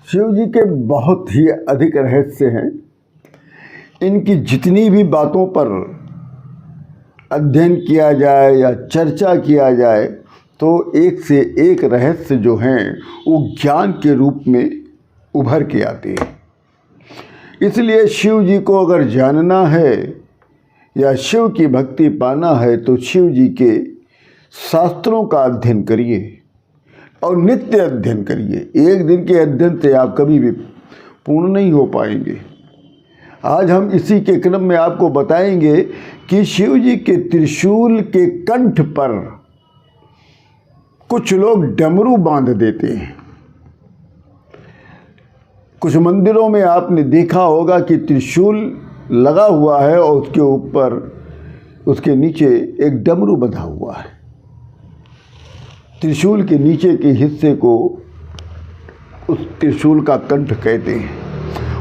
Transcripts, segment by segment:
शिव जी के बहुत ही अधिक रहस्य हैं। इनकी जितनी भी बातों पर अध्ययन किया जाए या चर्चा किया जाए तो एक से एक रहस्य जो हैं वो ज्ञान के रूप में उभर के आते हैं। इसलिए शिव जी को अगर जानना है या शिव की भक्ति पाना है तो शिव जी के शास्त्रों का अध्ययन करिए और नित्य अध्ययन करिए। एक दिन के अध्ययन से आप कभी भी पूर्ण नहीं हो पाएंगे। आज हम इसी के क्रम में आपको बताएंगे कि शिव जी के त्रिशूल के कंठ पर कुछ लोग डमरू बांध देते हैं। कुछ मंदिरों में आपने देखा होगा कि त्रिशूल लगा हुआ है और उसके ऊपर उसके नीचे एक डमरू बंधा हुआ है। त्रिशूल के नीचे के हिस्से को उस त्रिशूल का कंठ कहते हैं।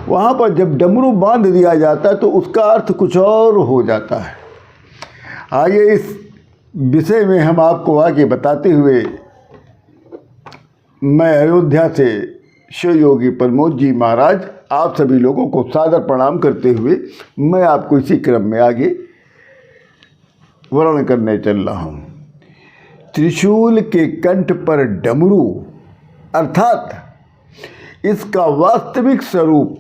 वहाँ पर जब डमरू बांध दिया जाता है तो उसका अर्थ कुछ और हो जाता है। आइए इस विषय में हम आपको आगे बताते हुए मैं अयोध्या से शिव योगी प्रमोद जी महाराज आप सभी लोगों को सादर प्रणाम करते हुए मैं आपको इसी क्रम में आगे वर्णन करने चल रहा हूँ। त्रिशूल के कंठ पर डमरू अर्थात इसका वास्तविक स्वरूप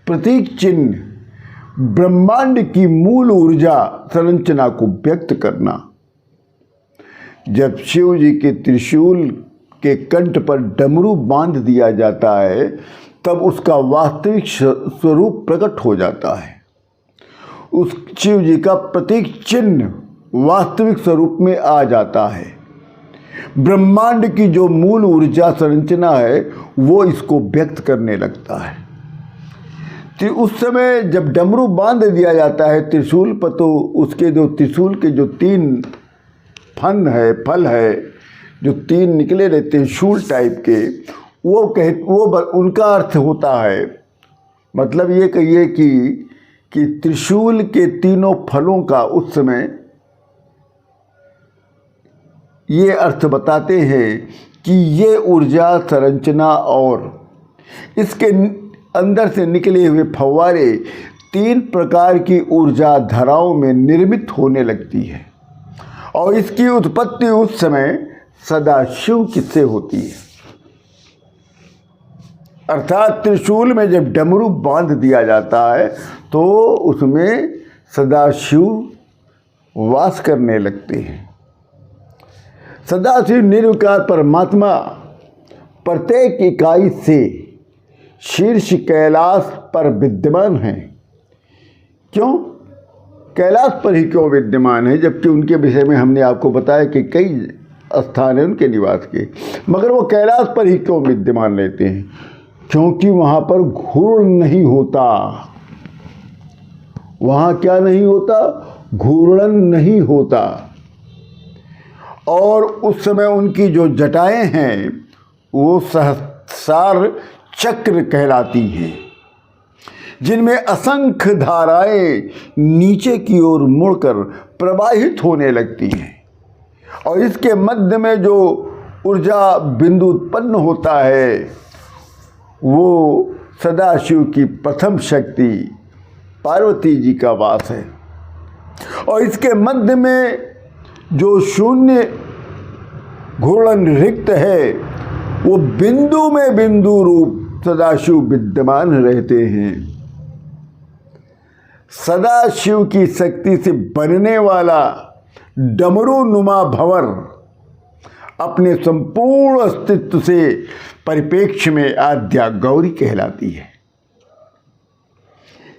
प्रतीक चिन्ह ब्रह्मांड की मूल ऊर्जा संरचना को व्यक्त करना। जब शिव जी के त्रिशूल के कंठ पर डमरू बांध दिया जाता है तब उसका वास्तविक स्वरूप प्रकट हो जाता है। उस शिव जी का प्रतीक चिन्ह वास्तविक स्वरूप में आ जाता है। ब्रह्मांड की जो मूल ऊर्जा संरचना है वो इसको व्यक्त करने लगता है। तो उस समय जब डमरू बांध दिया जाता है त्रिशूल पर तो उसके जो त्रिशूल के जो तीन फल है जो तीन निकले रहते हैं शूल टाइप के वो उनका अर्थ होता है। मतलब ये कहिए कि त्रिशूल के तीनों फलों का उस समय ये अर्थ बताते हैं कि ये ऊर्जा संरचना और इसके अंदर से निकले हुए फव्वारे तीन प्रकार की ऊर्जा धाराओं में निर्मित होने लगती है और इसकी उत्पत्ति उस समय सदाशिव किससे होती है। अर्थात त्रिशूल में जब डमरू बांध दिया जाता है तो उसमें सदाशिव वास करने लगते हैं। सदाशिव निर्विकार परमात्मा प्रत्येक इकाई से शीर्ष कैलाश पर विद्यमान हैं। क्यों कैलाश पर ही क्यों विद्यमान है जबकि उनके विषय में हमने आपको बताया कि कई स्थान हैं उनके निवास के, मगर वो कैलाश पर ही क्यों विद्यमान रहते हैं? क्योंकि वहाँ पर घूर्ण नहीं होता। वहाँ क्या नहीं होता? घूर्णन नहीं होता। और उस समय उनकी जो जटाएं हैं वो सहस्रार चक्र कहलाती हैं जिनमें असंख्य धाराएं नीचे की ओर मुड़कर प्रवाहित होने लगती हैं और इसके मध्य में जो ऊर्जा बिंदु उत्पन्न होता है वो सदाशिव की प्रथम शक्ति पार्वती जी का वास है और इसके मध्य में जो शून्य घूर्णन रिक्त है वो बिंदु में बिंदु रूप सदाशिव विद्यमान रहते हैं। सदाशिव की शक्ति से बनने वाला डमरू नुमा भंवर अपने संपूर्ण अस्तित्व से परिप्रेक्ष्य में आद्या गौरी कहलाती है।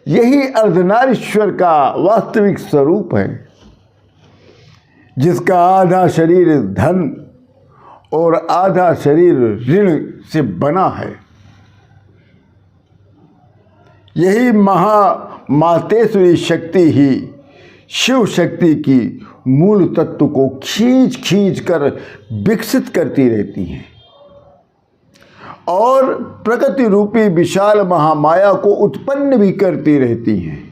यही अर्धनारीश्वर का वास्तविक स्वरूप है जिसका आधा शरीर धन और आधा शरीर ऋण से बना है। यही मातेश्वरी शक्ति ही शिव शक्ति की मूल तत्व को खींच कर विकसित करती रहती हैं और प्रकृति रूपी विशाल महामाया को उत्पन्न भी करती रहती हैं।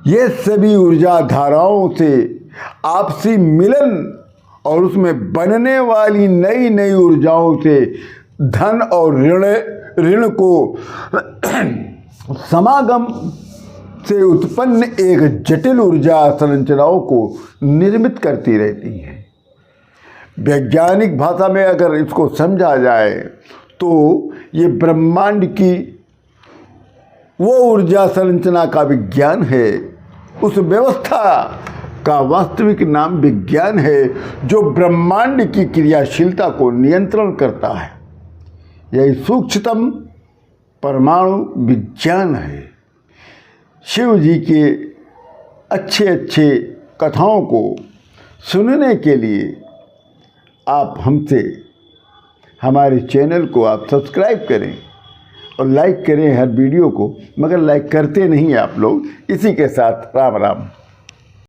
ये सभी ऊर्जा धाराओं से आपसी मिलन और उसमें बनने वाली नई नई ऊर्जाओं से धन और ऋण को समागम से उत्पन्न एक जटिल ऊर्जा संरचनाओं को निर्मित करती रहती है। वैज्ञानिक भाषा में अगर इसको समझा जाए तो ये ब्रह्मांड की वो ऊर्जा संरचना का विज्ञान है, उस व्यवस्था का वास्तविक नाम विज्ञान है जो ब्रह्मांड की क्रियाशीलता को नियंत्रण करता है। यही सूक्ष्मतम परमाणु विज्ञान है। शिव जी के अच्छे अच्छे कथाओं को सुनने के लिए आप हमसे हमारे चैनल को आप सब्सक्राइब करें और लाइक करें हर वीडियो को, मगर लाइक करते नहीं आप लोग। इसी के साथ राम राम।